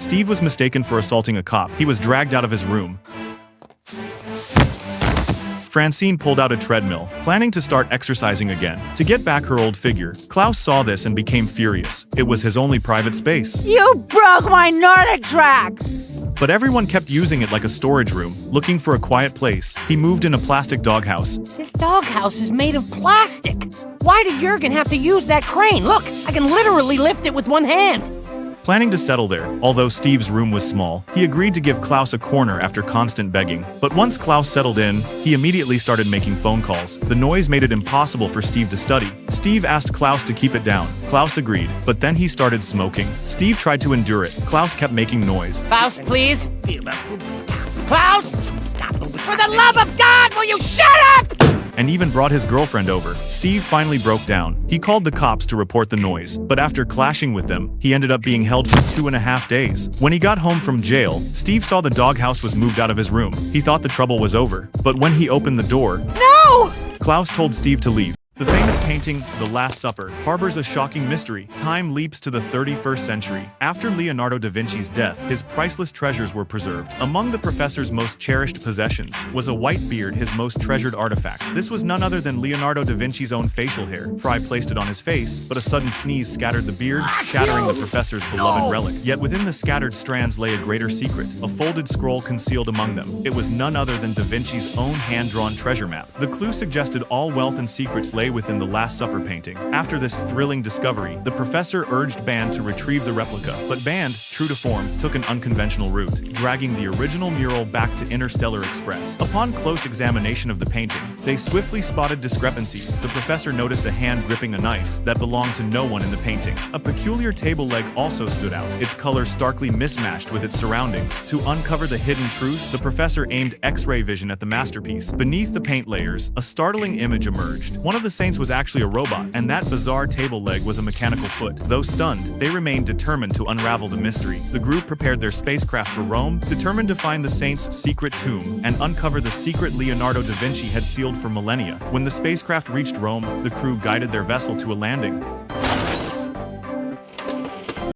Steve was mistaken for assaulting a cop. He was dragged out of his room. Francine pulled out a treadmill, planning to start exercising again. To get back her old figure, Klaus saw this and became furious. It was his only private space. You broke my Nordic track! But everyone kept using it like a storage room, looking for a quiet place. He moved in a plastic doghouse. This doghouse is made of plastic. Why did Jurgen have to use that crane? Look, I can literally lift it with one hand. Planning to settle there, although Steve's room was small, he agreed to give Klaus a corner after constant begging. But once Klaus settled in, he immediately started making phone calls. The noise made it impossible for Steve to study. Steve asked Klaus to keep it down. Klaus agreed, but then he started smoking. Steve tried to endure it. Klaus kept making noise. Klaus, please. Klaus! For the love of God, will you shut up? And even brought his girlfriend over. Steve finally broke down. He called the cops to report the noise, but after clashing with them, he ended up being held for 2.5 days. When he got home from jail, Steve saw the doghouse was moved out of his room. He thought the trouble was over, but when he opened the door, No! Klaus told Steve to leave. The famous painting, The Last Supper, harbors a shocking mystery. Time leaps to the 31st century. After Leonardo da Vinci's death, his priceless treasures were preserved. Among the professor's most cherished possessions was a white beard, his most treasured artifact. This was none other than Leonardo da Vinci's own facial hair. Fry placed it on his face, but a sudden sneeze scattered the beard, shattering the professor's beloved relic. Yet within the scattered strands lay a greater secret, a folded scroll concealed among them. It was none other than da Vinci's own hand-drawn treasure map. The clue suggested all wealth and secrets lay within the Last Supper painting. After this thrilling discovery, the professor urged Band to retrieve the replica, but Band, true to form, took an unconventional route, dragging the original mural back to Interstellar Express. Upon close examination of the painting, they swiftly spotted discrepancies. The professor noticed a hand gripping a knife that belonged to no one in the painting. A peculiar table leg also stood out, its color starkly mismatched with its surroundings. To uncover the hidden truth, the professor aimed X-ray vision at the masterpiece. Beneath the paint layers, a startling image emerged. One of the saints was actually a robot, and that bizarre table leg was a mechanical foot. Though stunned, they remained determined to unravel the mystery. The group prepared their spacecraft for Rome, determined to find the saint's secret tomb and uncover the secret Leonardo da Vinci had sealed for millennia. When the spacecraft reached Rome, the crew guided their vessel to a landing.